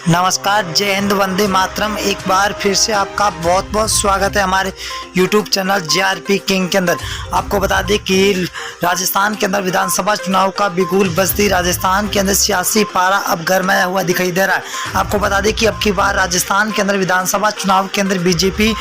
नमस्कार, जय हिंद, वंदे मातरम। एक बार फिर से आपका बहुत बहुत स्वागत है हमारे YouTube चैनल JRP किंग के अंदर। आपको बता दें कि राजस्थान के अंदर विधानसभा चुनाव का बिगुल बजती राजस्थान के अंदर सियासी पारा अब गरमाया हुआ दिखाई दे रहा है। आपको बता दें कि अब की बार राजस्थान के अंदर विधानसभा चुनाव के अंदर बीजेपी,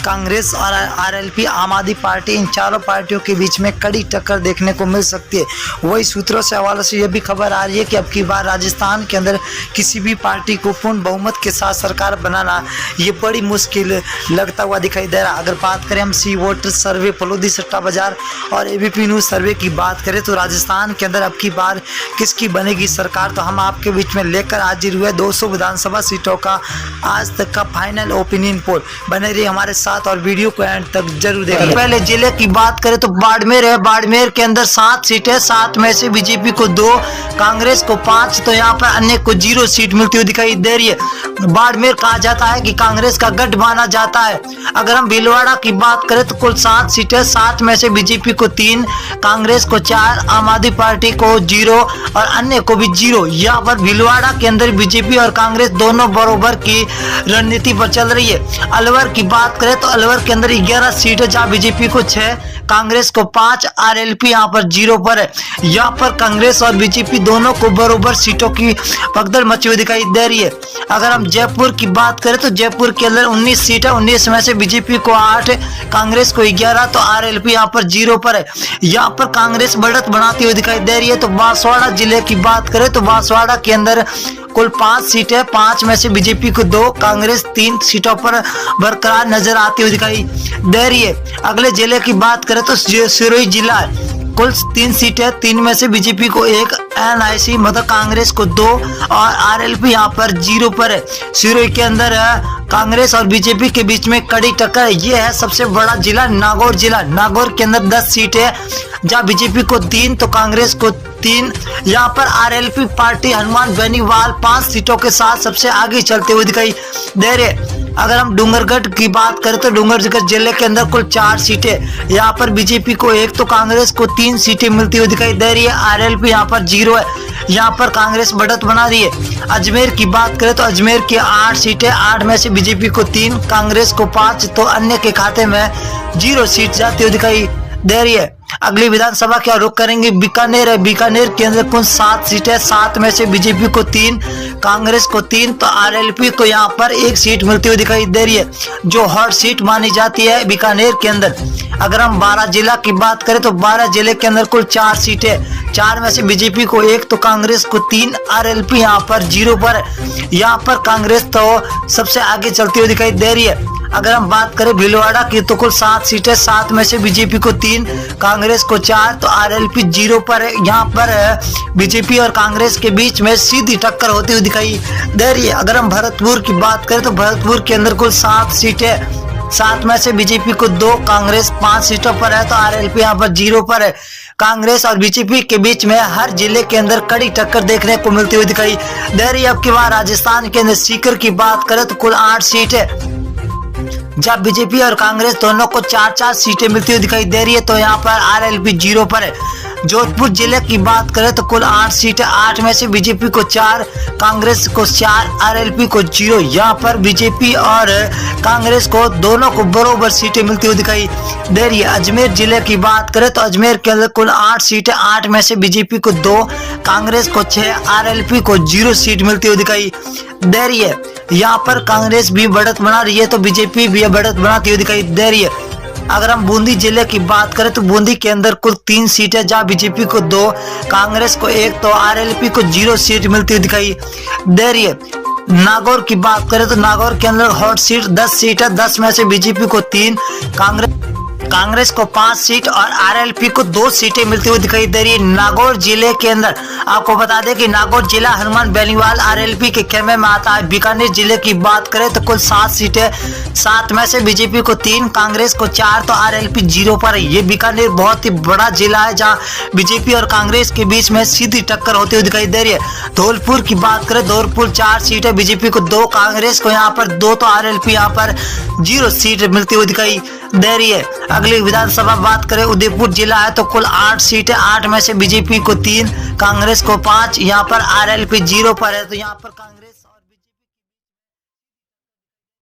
कांग्रेस और RLP आम आदमी पार्टी, इन चारों पार्टियों के बीच में कड़ी टक्कर देखने को मिल सकती है। वही सूत्रों से हवाले से यह भी खबर आ रही है कि अब की बार राजस्थान के अंदर किसी भी पार्टी को पूर्ण बहुमत के साथ सरकार बनाना ये बड़ी मुश्किल लगता हुआ दिखाई दे रहा। अगर बात करें हम सी वोटर सर्वे, फलोदी सट्टा बाजार और ABP न्यूज़ सर्वे की बात करें तो राजस्थान के अंदर अब की बार किसकी बनेगी सरकार, तो हम आपके बीच में लेकर हाजिर हुए 200 विधानसभा सीटों का आज तक का फाइनल ओपिनियन पोल। बने रहिए हमारे साथ और वीडियो को एंड तक जरूर देखें। पहले जिले की बात करें तो बाड़मेर है। बाड़मेर के अंदर 7 सीटें, 7 में से बीजेपी को 2, कांग्रेस को 5, तो यहाँ पर अन्य को 0 सीट मिलती हुई दिखाई दे रही है। बाड़मेर कहा जाता है कि कांग्रेस का गढ़ माना जाता है। अगर हम भीलवाड़ा की बात करें तो कुल 7 सीटें, 7 में से बीजेपी को 3, कांग्रेस को 4, आम आदमी पार्टी को 0 और अन्य को भी 0। यहाँ पर भीलवाड़ा के अंदर बीजेपी और कांग्रेस दोनों बराबर की रणनीति पर चल रही है। अलवर की बात करें तो अलवर के अंदर 11 सीटें, जहाँ बीजेपी को 6, कांग्रेस को 5, RLP यहाँ पर 0 पर है। यहाँ पर कांग्रेस और बीजेपी दोनों को बराबर सीटों की भगदड़ मची हुई दिखाई दे रही है। अगर हम जयपुर की बात करें तो जयपुर के अंदर 19 सीटें, 19 में से बीजेपी को 8, कांग्रेस को 11, तो RLP यहाँ पर 0 पर है। यहाँ पर कांग्रेस बढ़त बनाती हुई दिखाई दे रही है। तो बांसवाड़ा जिले की बात करें तो बांसवाड़ा के अंदर कुल 5 सीटें, 5 में से बीजेपी को 2, कांग्रेस 3 सीटों पर बरकरार नजर आती हुई दिखाई दे रही है। अगले जिले की बात करें तो सिरोही जिला है। कुल 3 सीटें, 3 में से बीजेपी को 1, NIC मतलब कांग्रेस को 2 और RLP यहाँ पर 0 पर है। सिरोही के अंदर कांग्रेस और बीजेपी के बीच में कड़ी टक्कर है। ये है सबसे बड़ा जिला नागौर जिला। नागौर के अंदर 10 सीटें, जहाँ बीजेपी को 3 तो कांग्रेस को 3। यहाँ पर RLP पार्टी हनुमान बेनीवाल 5 सीटों के साथ सबसे आगे चलते हुए दिखाई दे रहे। अगर हम डूंगरगढ़ की बात करें तो डूंगरगढ़ जिले के अंदर कुल 4 सीटें, यहाँ पर बीजेपी को 1 तो कांग्रेस को 3 सीटें मिलती हुई दिखाई दे रही है। RLP यहाँ पर 0 है। यहाँ पर कांग्रेस बढ़त बना रही है। अजमेर की बात करें तो अजमेर की 8 सीटें, 8 में से बीजेपी को 3, कांग्रेस को 5, तो अन्य के खाते में 0 सीट जाती हुई दिखाई दे रही है। अगली विधानसभा क्या रुख करेंगे, बीकानेर है। बीकानेर के अंदर कुल 7 सीटें, 7 में से बीजेपी को 3, कांग्रेस को 3, तो RLP को यहाँ पर 1 सीट मिलती हुई दिखाई दे रही है, जो हॉट सीट मानी जाती है बीकानेर के अंदर। अगर हम 12 जिला की बात करें तो 12 जिले के अंदर कुल 4 सीटें, 4 में से बीजेपी को 1 तो कांग्रेस को 3, RLP यहाँ पर 0 पर है। यहाँ पर कांग्रेस तो सबसे आगे चलती हुई दिखाई दे रही है। अगर हम बात करें भीलवाड़ा की तो कुल 7 सीटें, 7 में से बीजेपी को 3, कांग्रेस को 4, तो RLP 0 पर है। यहाँ पर बीजेपी और कांग्रेस के बीच में सीधी टक्कर होती हुई दिखाई दे रही है। अगर हम भरतपुर की बात करें तो भरतपुर के अंदर कुल 7 सीटें, 7 में से बीजेपी को 2, कांग्रेस 5 सीटों पर है, तो RLP यहाँ पर 0 पर है। कांग्रेस और बीजेपी के बीच में हर जिले के अंदर कड़ी टक्कर देखने को मिलती हुई दिखाई दे रही है। अब की बार राजस्थान के अंदर सीकर की बात करें तो कुल 8 सीटें, जब बीजेपी और कांग्रेस दोनों को 4-4 सीटें मिलती हुई दिखाई दे रही है, तो यहाँ पर RLP 0 पर है। जोधपुर जिले की बात करें तो कुल 8 सीटें, 8 में से बीजेपी को 4, कांग्रेस को 4, RLP को 0। यहाँ पर बीजेपी और कांग्रेस को दोनों को बराबर सीटें मिलती हुई दिखाई दे रही है। अजमेर जिले की बात करें तो अजमेर के अंदर कुल 8 सीटें, 8 में से बीजेपी को 2, कांग्रेस को 6, RLP को 0 सीट मिलती हुई दिखाई दे रही है। यहाँ पर कांग्रेस भी बढ़त बना रही है तो बीजेपी भी बढ़त बनाती हुई दिखाई दे रही है। अगर हम बूंदी जिले की बात करें तो बूंदी के अंदर कुल 3 सीटें, जहाँ बीजेपी को 2, कांग्रेस को 1, तो RLP को 0 सीट मिलती हुई दिखाई दे रही है। नागौर की बात करें तो नागौर के अंदर हॉट सीट 10 सीटें, 10 में से बीजेपी को 3, कांग्रेस को 5 सीट और RLP को 2 सीटें मिलती हुई दिखाई दे रही है। नागौर जिले के अंदर आपको बता दें कि नागौर जिला हनुमान बेनीवाल RLP के खेमे में आता है। बीकानेर जिले की बात करें तो कुल 7 सीटें, 7 में से बीजेपी को 3, कांग्रेस को 4, तो RLP 0 पर है। ये बीकानेर बहुत ही बड़ा जिला है, जहाँ बीजेपी और कांग्रेस के बीच में सीधी टक्कर होती हुई दिखाई दे रही है। धौलपुर की बात करें, धौलपुर 4 सीटें, बीजेपी को 2, कांग्रेस को यहाँ पर 2, तो RLP यहाँ पर 0 सीट मिलती हुई दिखाई दे रही है। अगली विधानसभा बात करें उदयपुर जिला है तो कुल 8 सीटें, 8 में से बीजेपी को 3, कांग्रेस को 5, यहाँ पर RLP 0 पर है। तो यहाँ पर कांग्रेस